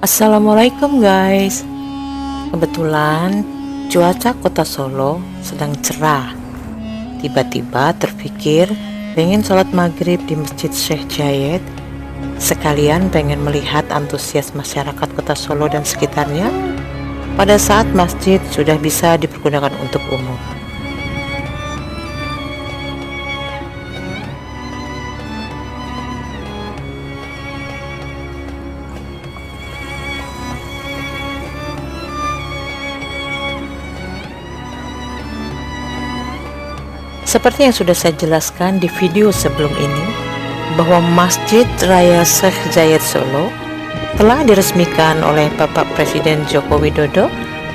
Assalamualaikum guys. Kebetulan cuaca kota Solo sedang cerah. Tiba-tiba terpikir pengen sholat maghrib di Masjid Syekh Zayed. Sekalian pengen melihat antusias masyarakat kota Solo dan sekitarnya pada saat masjid sudah bisa dipergunakan untuk umum. Seperti yang sudah saya jelaskan di video sebelum ini, bahwa Masjid Raya Syekh Zayed Solo telah diresmikan oleh Bapak Presiden Joko Widodo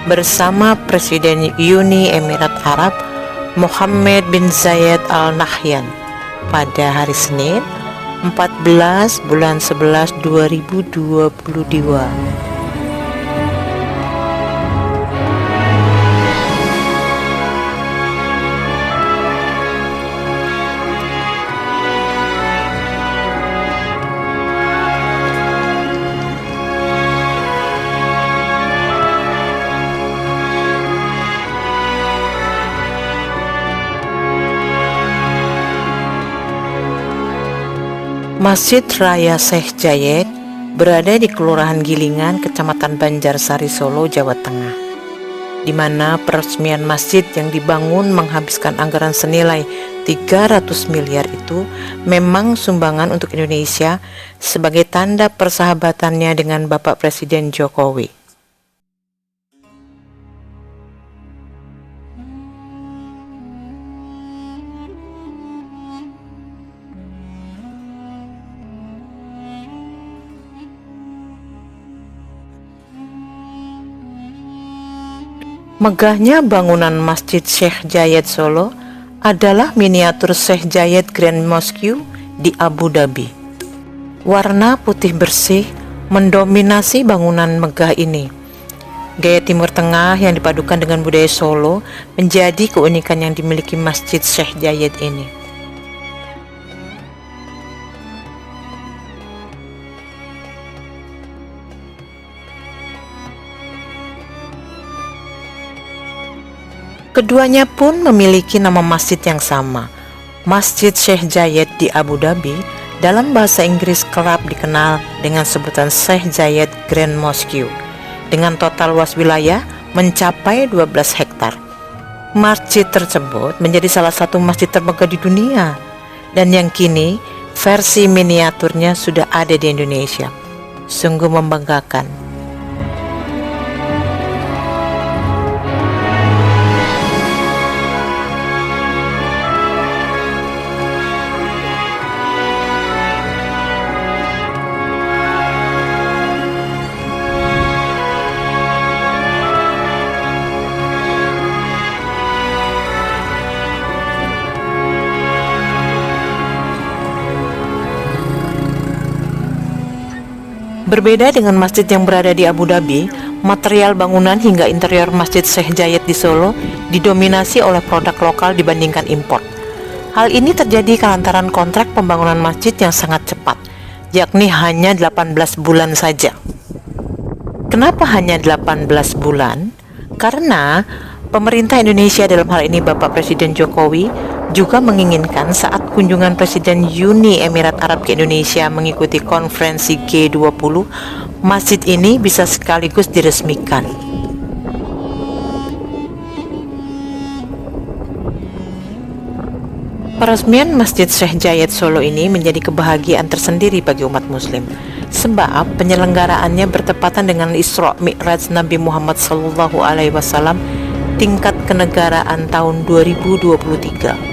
bersama Presiden Uni Emirat Arab Mohammed bin Zayed Al Nahyan pada hari Senin 14 bulan 11 2022. Masjid Raya Syekh Zayed berada di Kelurahan Gilingan, Kecamatan Banjarsari, Solo, Jawa Tengah, di mana peresmian masjid yang dibangun menghabiskan anggaran senilai 300 miliar itu memang sumbangan untuk Indonesia sebagai tanda persahabatannya dengan Bapak Presiden Jokowi. Megahnya bangunan Masjid Syekh Zayed Solo adalah miniatur Syekh Zayed Grand Mosque di Abu Dhabi. Warna putih bersih mendominasi bangunan megah ini. Gaya Timur Tengah yang dipadukan dengan budaya Solo menjadi keunikan yang dimiliki Masjid Syekh Zayed ini. Keduanya pun memiliki nama masjid yang sama, Masjid Syekh Zayed di Abu Dhabi. Dalam bahasa Inggris kerap dikenal dengan sebutan Syekh Zayed Grand Mosque, dengan total luas wilayah mencapai 12 hektar. Masjid tersebut menjadi salah satu masjid termegah di dunia, dan yang kini versi miniaturnya sudah ada di Indonesia. Sungguh membanggakan. Berbeda dengan masjid yang berada di Abu Dhabi, material bangunan hingga interior Masjid Syekh Zayed di Solo didominasi oleh produk lokal dibandingkan impor. Hal ini terjadi lantaran kontrak pembangunan masjid yang sangat cepat, yakni hanya 18 bulan saja. Kenapa hanya 18 bulan? Karena pemerintah Indonesia, dalam hal ini Bapak Presiden Jokowi, juga menginginkan saat kunjungan Presiden Uni Emirat Arab ke Indonesia mengikuti konferensi G20, masjid ini bisa sekaligus diresmikan. Peresmian Masjid Syekh Zayed Solo ini menjadi kebahagiaan tersendiri bagi umat muslim, sebab penyelenggaraannya bertepatan dengan Isra Mi'raj Nabi Muhammad SAW tingkat kenegaraan tahun 2023.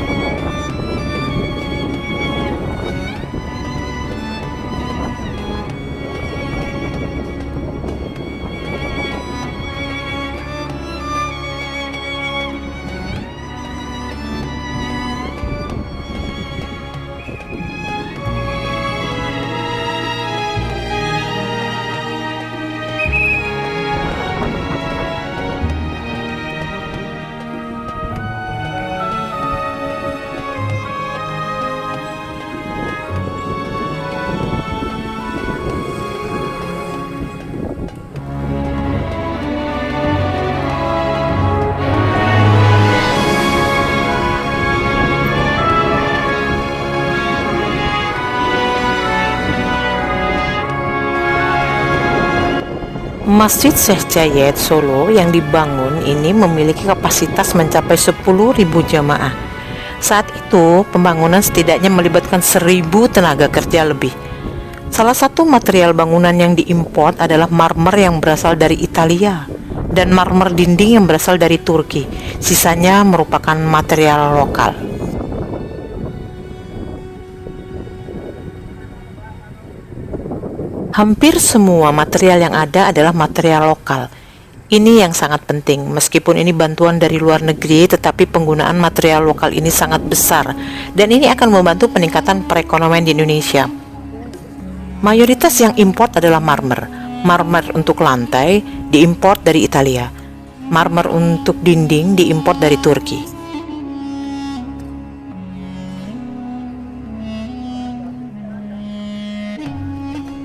Masjid Syekh Zayed Solo yang dibangun ini memiliki kapasitas mencapai 10.000 jamaah. Saat itu, pembangunan setidaknya melibatkan 1.000 tenaga kerja lebih. Salah satu material bangunan yang diimpor adalah marmer yang berasal dari Italia dan marmer dinding yang berasal dari Turki. Sisanya merupakan material lokal. Hampir semua material yang ada adalah material lokal. Ini yang sangat penting, meskipun ini bantuan dari luar negeri, tetapi penggunaan material lokal ini sangat besar, dan ini akan membantu peningkatan perekonomian di Indonesia. Mayoritas yang import adalah marmer. Marmer untuk lantai diimport dari Italia. Marmer untuk dinding diimport dari Turki.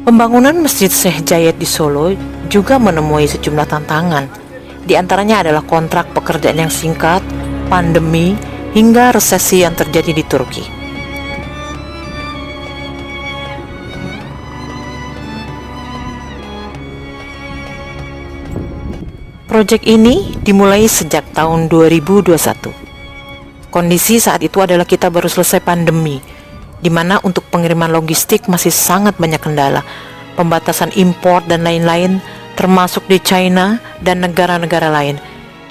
Pembangunan Masjid Syekh Zayed di Solo juga menemui sejumlah tantangan. Di antaranya adalah kontrak pekerjaan yang singkat, pandemi, hingga resesi yang terjadi di Turki. Proyek ini dimulai sejak tahun 2021. Kondisi saat itu adalah kita baru selesai pandemi, di mana untuk pengiriman logistik masih sangat banyak kendala, pembatasan impor dan lain-lain, termasuk di China dan negara-negara lain.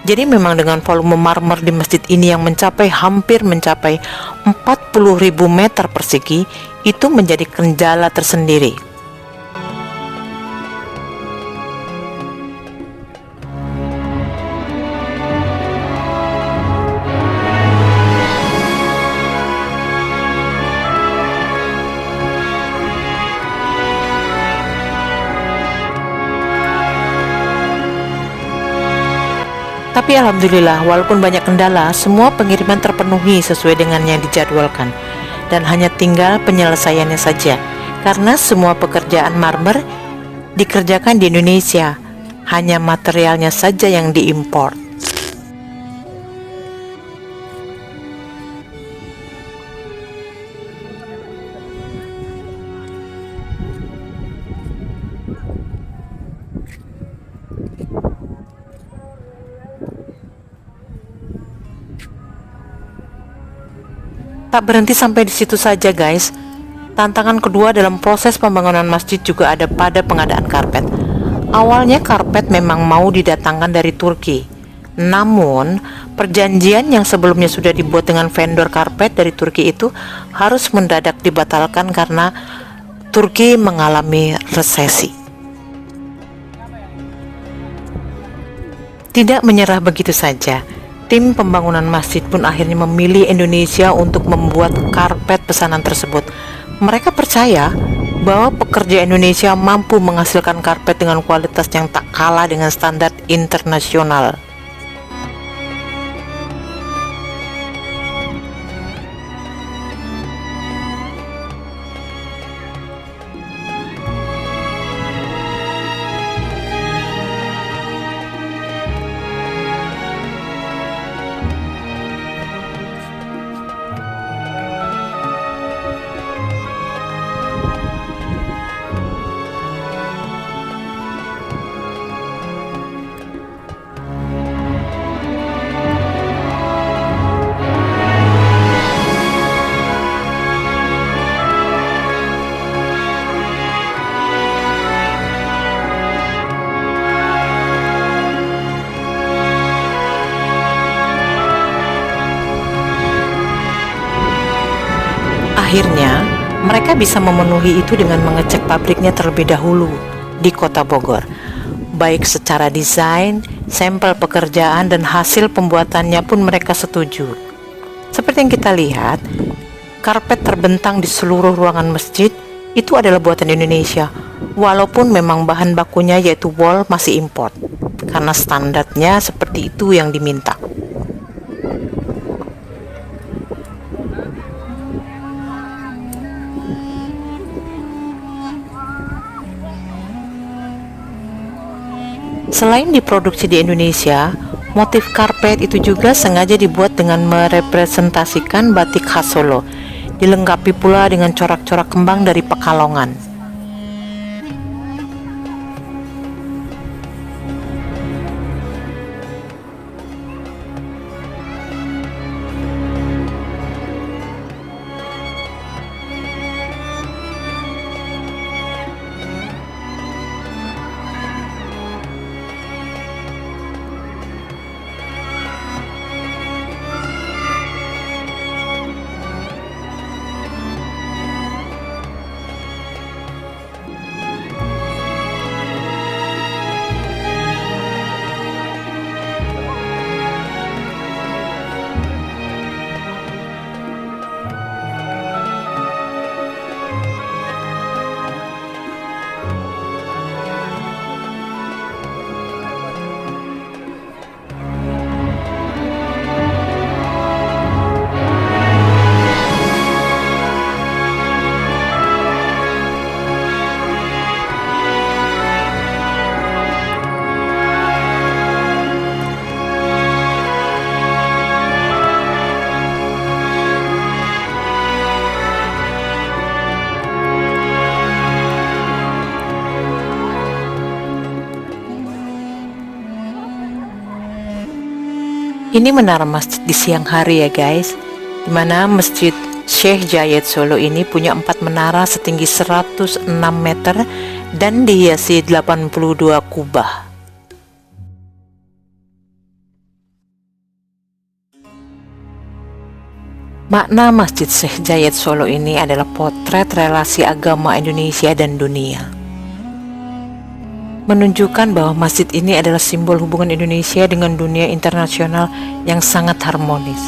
Jadi memang dengan volume marmer di masjid ini yang hampir mencapai 40.000 meter persegi, itu menjadi kendala tersendiri. Tapi alhamdulillah, walaupun banyak kendala, semua pengiriman terpenuhi sesuai dengan yang dijadwalkan, dan hanya tinggal penyelesaiannya saja, karena semua pekerjaan marmer dikerjakan di Indonesia, hanya materialnya saja yang diimpor. Tak berhenti sampai di situ saja guys. Tantangan kedua dalam proses pembangunan masjid juga ada pada pengadaan karpet. Awalnya karpet memang mau didatangkan dari Turki. Namun, perjanjian yang sebelumnya sudah dibuat dengan vendor karpet dari Turki itu harus mendadak dibatalkan karena Turki mengalami resesi. Tidak menyerah begitu saja. Tim pembangunan masjid pun akhirnya memilih Indonesia untuk membuat karpet pesanan tersebut. Mereka percaya bahwa pekerja Indonesia mampu menghasilkan karpet dengan kualitas yang tak kalah dengan standar internasional. Akhirnya, mereka bisa memenuhi itu dengan mengecek pabriknya terlebih dahulu di Kota Bogor, baik secara desain, sampel pekerjaan, dan hasil pembuatannya pun mereka setuju. Seperti yang kita lihat, karpet terbentang di seluruh ruangan masjid itu adalah buatan Indonesia, walaupun memang bahan bakunya yaitu wol masih import, karena standarnya seperti itu yang diminta. Selain diproduksi di Indonesia, motif karpet itu juga sengaja dibuat dengan merepresentasikan batik khas Solo, dilengkapi pula dengan corak-corak kembang dari Pekalongan. Ini menara masjid di siang hari ya guys, dimana Masjid Syekh Zayed Solo ini punya 4 menara setinggi 106 meter dan dihiasi 82 kubah. Makna Masjid Syekh Zayed Solo ini adalah potret relasi agama Indonesia dan dunia, menunjukkan bahwa masjid ini adalah simbol hubungan Indonesia dengan dunia internasional yang sangat harmonis.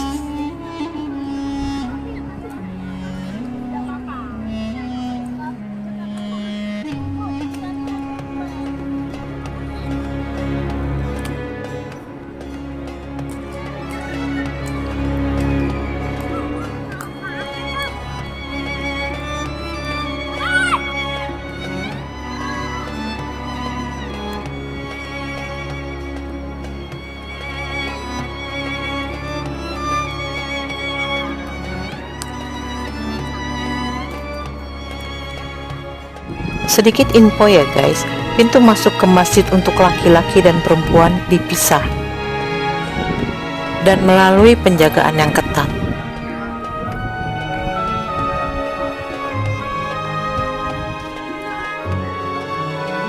Sedikit info ya guys, pintu masuk ke masjid untuk laki-laki dan perempuan dipisah dan melalui penjagaan yang ketat.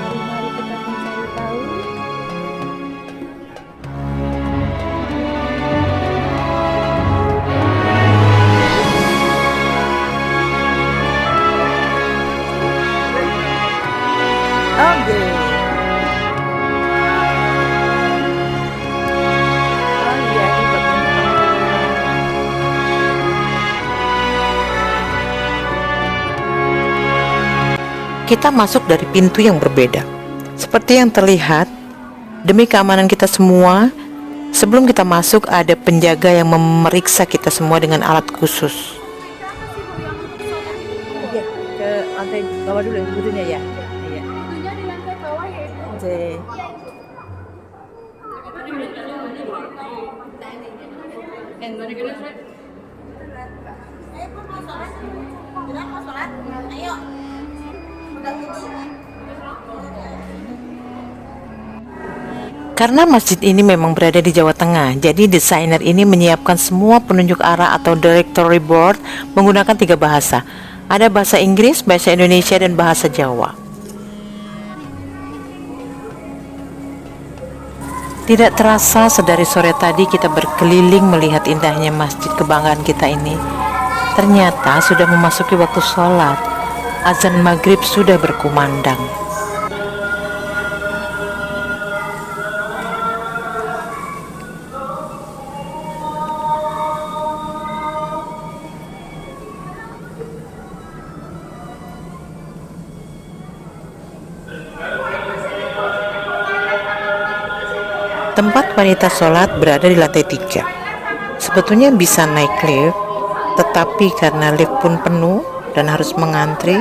Mari kita mencari tahu. Oke. Oh iya, ini Kita masuk dari pintu yang berbeda. Seperti yang terlihat, demi keamanan kita semua, sebelum kita masuk ada penjaga yang memeriksa kita semua dengan alat khusus. Oke, ke lantai bawah dulu butuhnya ya. Iya. Tentunya di lantai bawah yaitu Oke. Karena masjid ini memang berada di Jawa Tengah, jadi desainer ini menyiapkan semua penunjuk arah atau directory board menggunakan 3 bahasa. Ada bahasa Inggris, bahasa Indonesia, dan bahasa Jawa. Tidak terasa sedari sore tadi kita berkeliling melihat indahnya masjid kebanggaan kita ini. Ternyata sudah memasuki waktu sholat. Azan maghrib sudah berkumandang. Tempat wanita sholat berada di lantai 3. Sebetulnya bisa naik lift, tetapi karena lift pun penuh dan harus mengantri,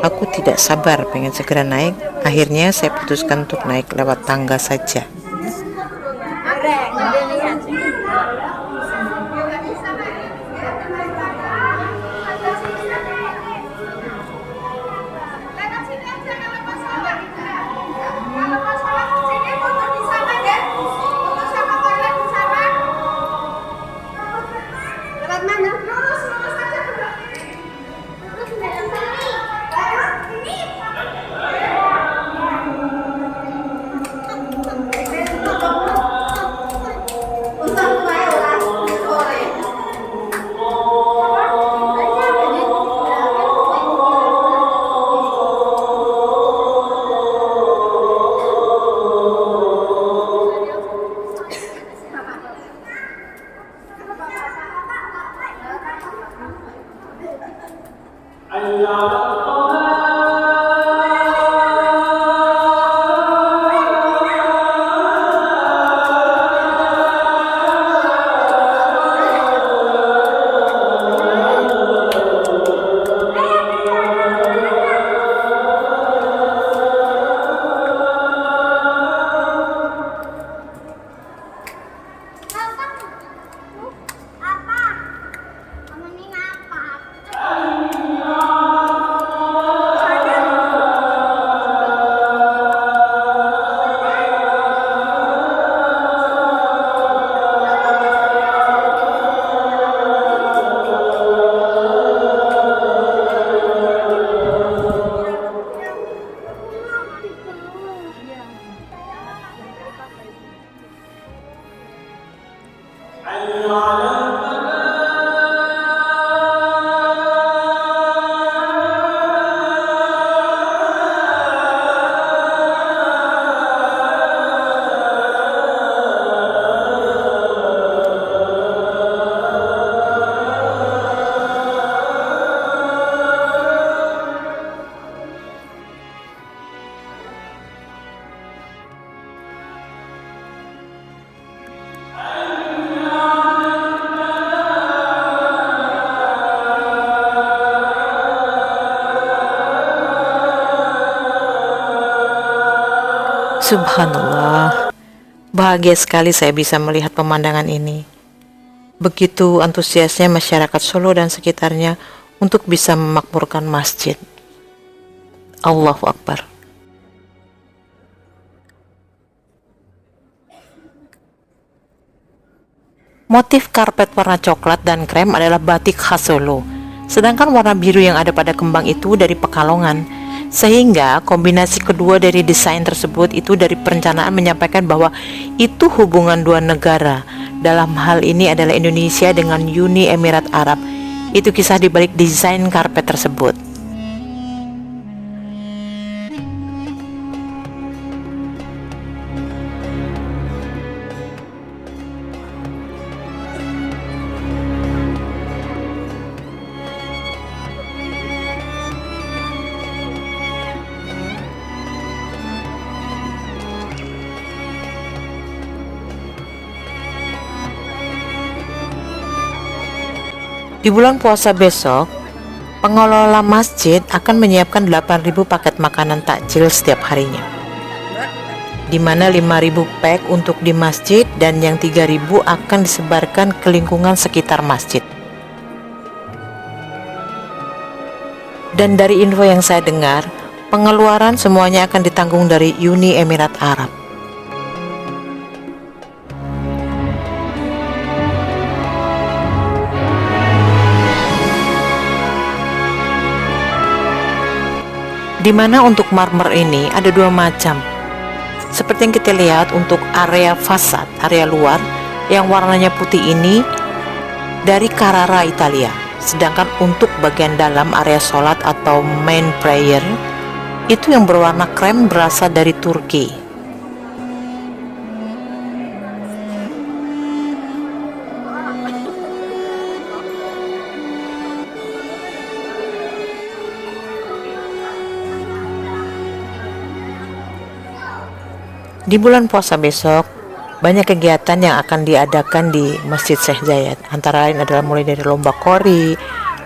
aku tidak sabar pengen segera naik. Akhirnya saya putuskan untuk naik lewat tangga saja. Subhanallah, bahagia sekali saya bisa melihat pemandangan ini. Begitu antusiasnya masyarakat Solo dan sekitarnya untuk bisa memakmurkan masjid. Allahu Akbar. Motif karpet warna coklat dan krem adalah batik khas Solo, sedangkan warna biru yang ada pada kembang itu dari Pekalongan. Sehingga kombinasi kedua dari desain tersebut itu dari perencanaan menyampaikan bahwa itu hubungan dua negara. Dalam hal ini adalah Indonesia dengan Uni Emirat Arab. Itu kisah dibalik desain karpet tersebut. Di bulan puasa besok, pengelola masjid akan menyiapkan 8.000 paket makanan takjil setiap harinya, di mana 5.000 pack untuk di masjid dan yang 3.000 akan disebarkan ke lingkungan sekitar masjid. Dan dari info yang saya dengar, pengeluaran semuanya akan ditanggung dari Uni Emirat Arab. Di mana untuk marmer ini ada dua macam. Seperti yang kita lihat untuk area fasad, area luar yang warnanya putih ini dari Carrara, Italia. Sedangkan untuk bagian dalam area sholat atau main prayer itu yang berwarna krem berasal dari Turki. Di bulan puasa besok, banyak kegiatan yang akan diadakan di Masjid Syekh Zayed. Antara lain adalah mulai dari lomba kori,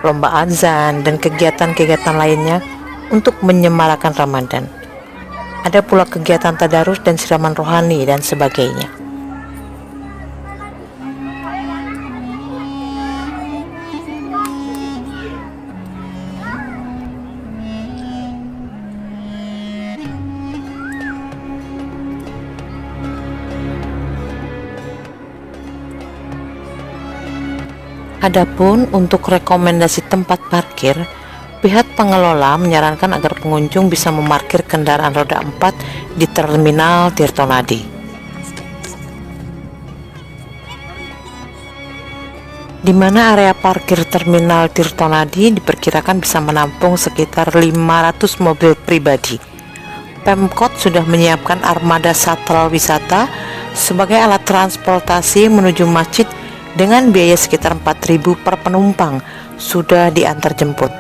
lomba azan, dan kegiatan-kegiatan lainnya untuk menyemarakan Ramadan. Ada pula kegiatan tadarus dan siraman rohani dan sebagainya. Adapun untuk rekomendasi tempat parkir, pihak pengelola menyarankan agar pengunjung bisa memarkir kendaraan roda 4 di Terminal Tirtonadi. Di mana area parkir Terminal Tirtonadi diperkirakan bisa menampung sekitar 500 mobil pribadi. Pemkot sudah menyiapkan armada shuttle wisata sebagai alat transportasi menuju masjid dengan biaya sekitar 4.000 per penumpang sudah diantar jemput.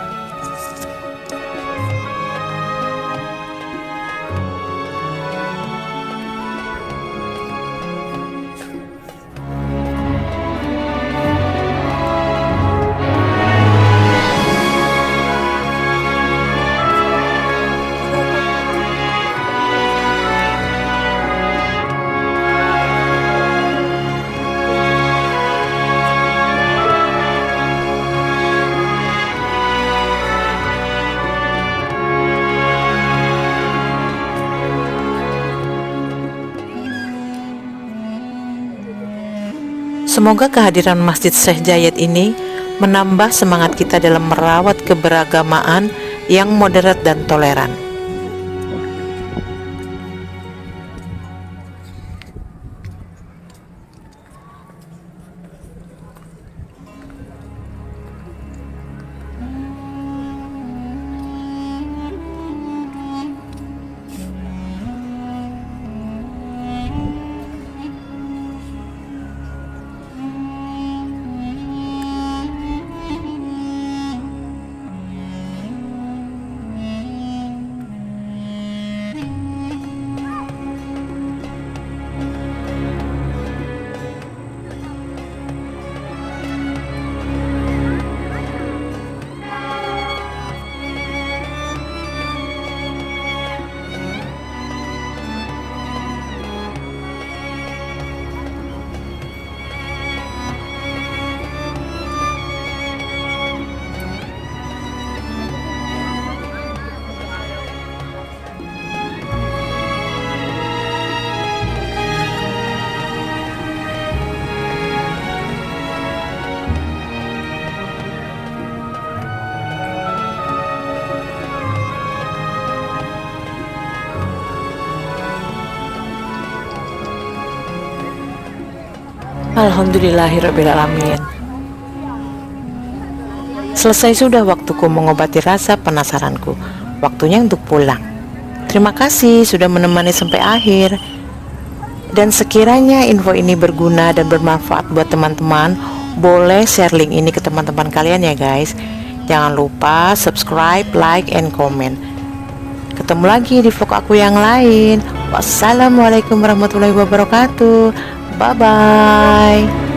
Semoga kehadiran Masjid Syekh Zayed ini menambah semangat kita dalam merawat keberagamaan yang moderat dan toleran. Alhamdulillahirrabbilalamin. Selesai sudah waktuku mengobati rasa penasaranku. Waktunya untuk pulang. Terima kasih sudah menemani sampai akhir. Dan sekiranya info ini berguna dan bermanfaat buat teman-teman, boleh share link ini ke teman-teman kalian ya guys. Jangan lupa subscribe, like, and comment. Ketemu lagi di vlog aku yang lain. Wassalamualaikum warahmatullahi wabarakatuh. Bye bye.